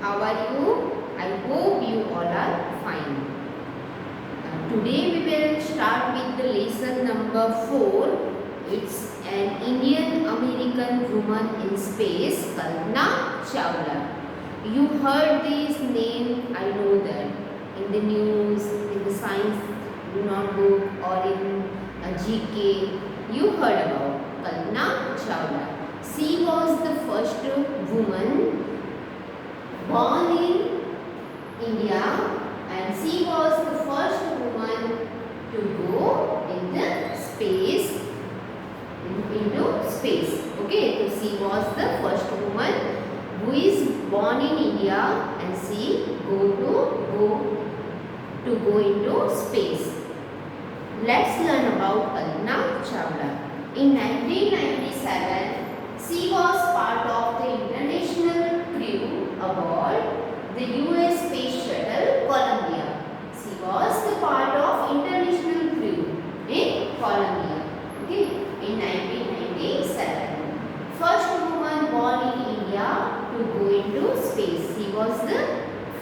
How are you? I hope you all are fine. Today we will start with the lesson number 4. It's an Indian American woman in space, Kalpana Chawla. You heard this name, I know that, in the news, in the science notebook or in GK. You heard about Kalpana Chawla. She was the first woman born in India, and she was the first woman to go in the space, into space. Okay, so she was the first woman who is born in India and she go into space. Let's learn about Kalpana Chawla. In 1997, she was part of the international crew aboard the US Space Shuttle Columbia. She was the part of international crew in Columbia. Okay, in 1997. First woman born in India to go into space. She was the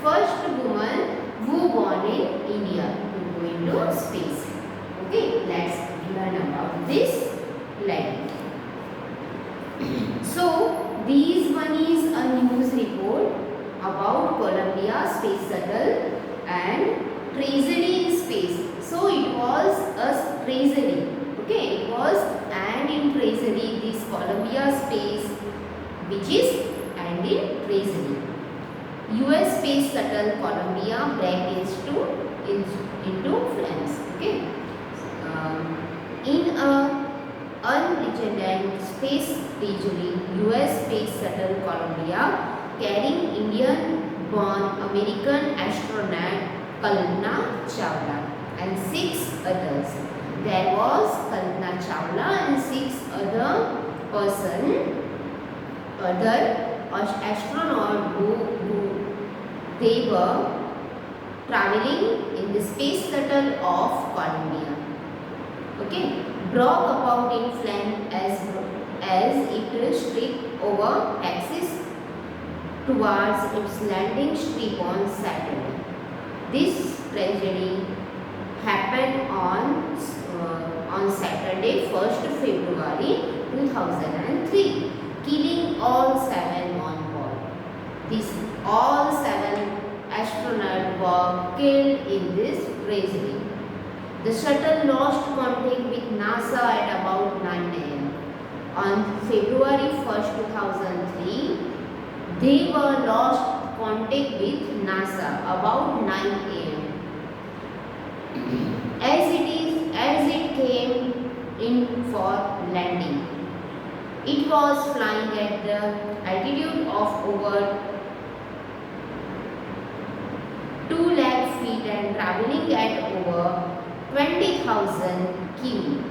first woman who born in India to go into space. Okay, let's learn about this line. So, this one is a news report about Columbia Space Shuttle and treasury in space. So, it was a treasury. Okay, it was and in treasury this Columbia Space, which is and in treasury. US Space Shuttle Columbia break into flames. Okay. In a unregenerate space treasury, US Space Shuttle Columbia carrying Indian-born American astronaut Kalpana Chawla and 6 others. There was Kalpana Chawla and 6 other astronauts who they were traveling in the space shuttle of Columbia. Okay, broke about in flame as it streaked over axis towards its landing strip on Saturday. This tragedy happened on Saturday, 1st February 2003, killing all 7 on board. All 7 astronauts were killed in this tragedy. The shuttle lost contact with NASA at about 9 am. On February 1st, 2003, they were lost contact with NASA about 9 am. As it came in for landing, it was flying at the altitude of over 2 lakh feet and traveling at over 20,000 km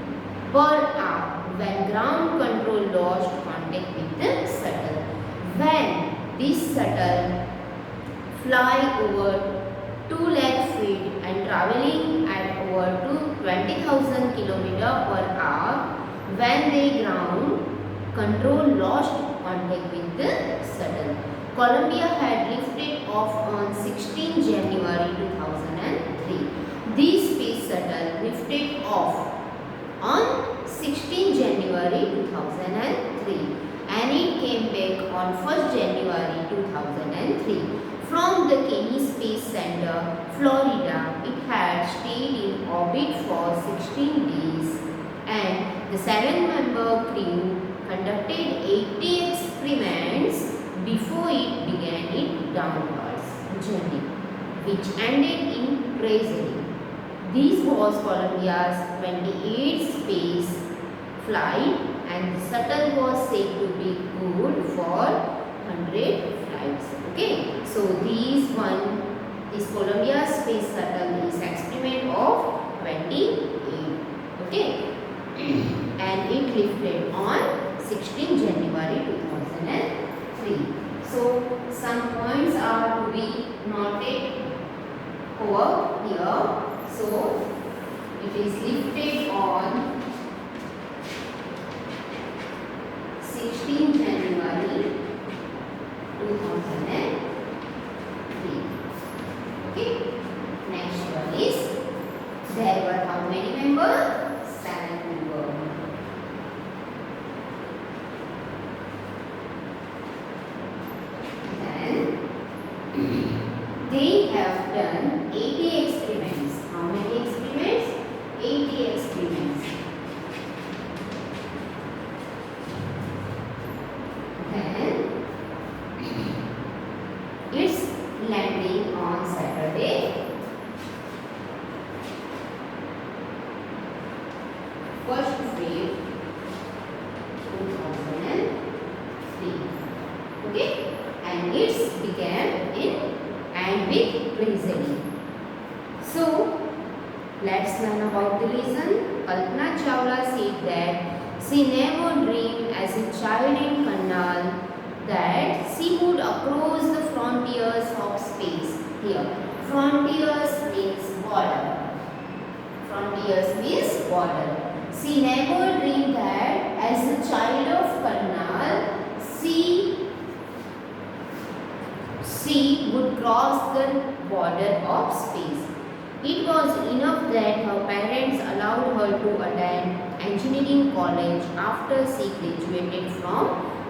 per hour when ground control lost contact with the shuttle. When this shuttle fly over 2 lakh feet and traveling at over 20,000 km per hour, when the ground control lost contact with the shuttle. Columbia had lifted off on 16 January 2003. This space shuttle lifted off on 16 January 2003 and it came back on 1st January 2003. From the Kennedy Space Center, Florida, it had stayed in orbit for 16 days and the 7-member crew conducted 80 experiments before it began its downwards journey, which ended in treasury. This was Columbia's 28th space flight and the shuttle was said to be good for 100 flights. Okay, so this Columbia Space Shuttle is experiment of 28. Okay, and it lifted on 16 January 2003. So some points are to be noted over here. So it is lifted on 16 January 2003. many members? 7 members. Then they have done 80 experiments. How many experiments? 80 experiments. Then it's landing on Saturday, 1st February 2003. Okay, and it's began in and with reasoning. So let's learn about the reason. Kalpana Chawla said that she never dreamed as a child in Karnal that she would cross the frontiers of space. Here, frontiers means border. Frontiers means border. She never dreamed that as a child of Karnal, she would cross the border of space. It was enough that her parents allowed her to attend engineering college after she graduated from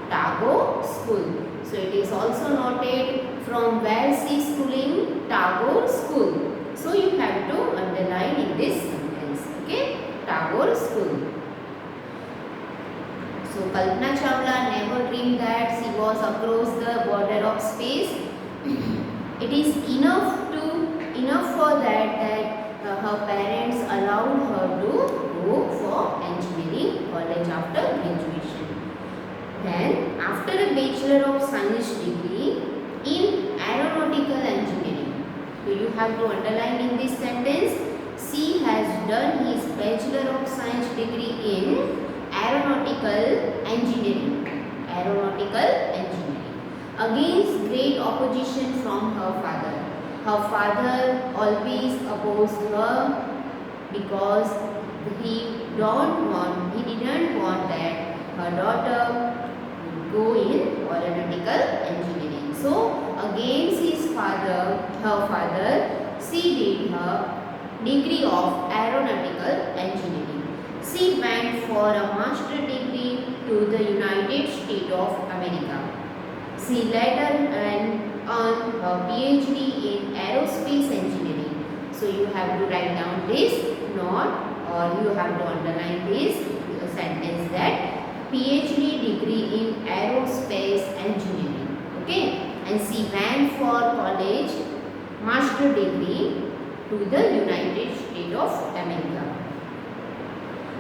Tagore School. So it is also noted from where she is schooling, Tagore School. So you have to underline in this sentence. Okay, Tagore School. So Kalpana Chawla never dreamed that she was across the border of space. It is enough for that her parents allowed her to go for engineering college after graduation. Then after a Bachelor of Science degree in aeronautical engineering. So you have to underline in this sentence, she has done his Bachelor of Science degree in aeronautical engineering. Aeronautical engineering. Against great opposition from her father. Her father always opposed her because he didn't want that her daughter would go in aeronautical engineering. So against her father, she did her degree of aeronautical engineering. She went for a master degree to the United States of America. She later earned her PhD in aerospace engineering. So you have to write down this note, or you have to underline this sentence that PhD degree in aerospace engineering. Okay, and she went for college master degree to the United States of America.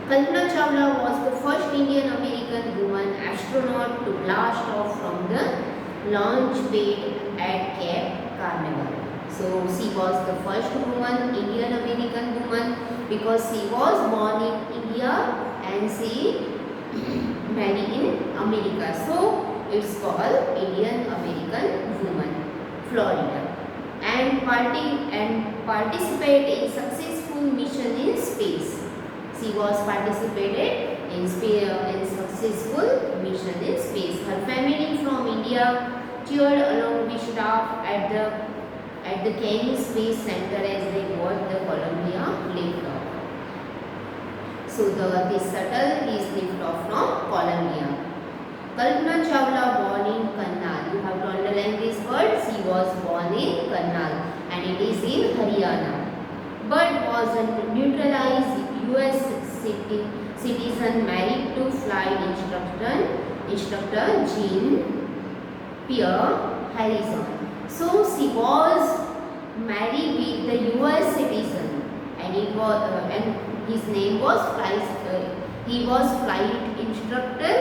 Kalpana Chawla was the first Indian American woman astronaut to blast off from the launch pad at Cape Canaveral. So she was the first woman, Indian American woman, because she was born in India and she married in America. So it's called Indian American woman, Florida, and participate in successful mission in space. She was participated in successful mission in space. Her family from India toured along with staff at the Kennedy Space Center as they watched the Columbia liftoff. So this shuttle is liftoff from Columbia. Kalpana Chawla born in Karnal. You have to underline this word. She was born in Karnal and it is in Haryana. But was a neutralized US citizen married to flight instructor Jean-Pierre Harrison. So she was married with the US citizen and his name was flight instructor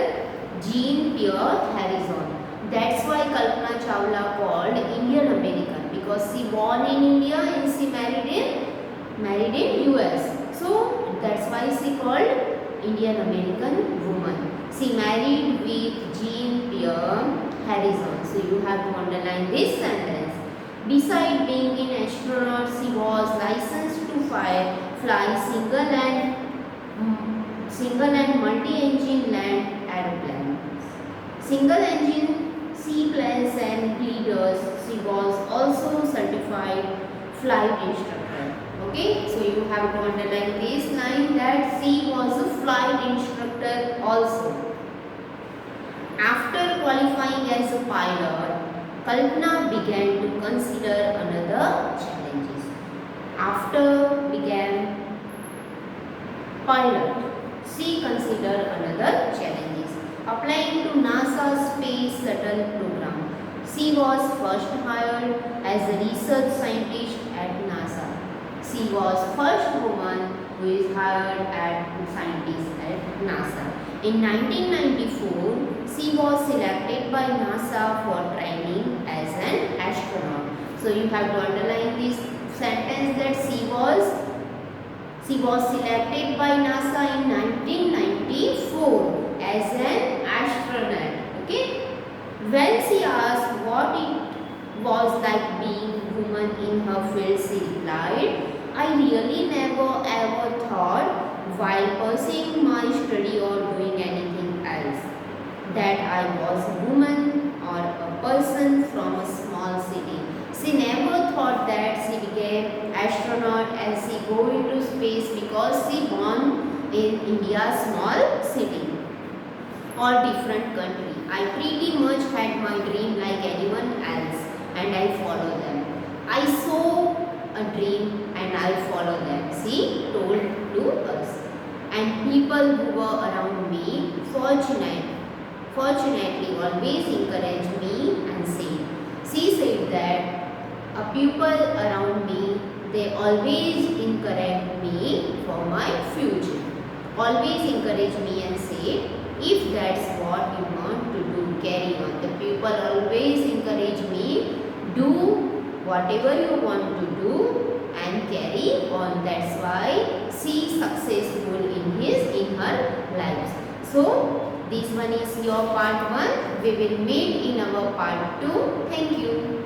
Jean-Pierre Harrison. That's why Kalpana Chawla called Indian American, because she born in India and she married in US. So that's why she called Indian American woman. She married with Jean-Pierre Harrison. So you have to underline this sentence. Besides being an astronaut, she was licensed to fly single and multi-engine land aeroplanes. Single engine seaplanes and gliders. She was also certified flight instructor. Okay, so you have to underline this line that she was a flight instructor also. After qualifying as a pilot, Kalpana began to consider another challenges. After began pilot, she considered another challenges. Applying to NASA Space Shuttle program, she was first hired as a research scientist at NASA. She was first woman who is hired as scientist at NASA. In 1994, she was selected by NASA for training as an astronaut. So you have to underline this sentence that she was selected by NASA in 1994 as an astronaut. Okay. When she asked what it was like being a woman in her field, she replied, I really never ever thought while pursuing my study or doing anything else that I was a woman or a person from a small city. She never thought that she became astronaut and she go into space because she born in India's small city or different country. I pretty much had my dream like anyone else and I follow them. I saw a dream and I follow them, she told to us. And people who were around me fortunately always encouraged me and said. She said that a people around me, they always encourage me for my future. Always encourage me and say, if that's what you want to do, carry on. The people always encourage me, do whatever you want to do and carry on. That's why she successful in her lives. So this one is your part 1. We will meet in our part 2. Thank you.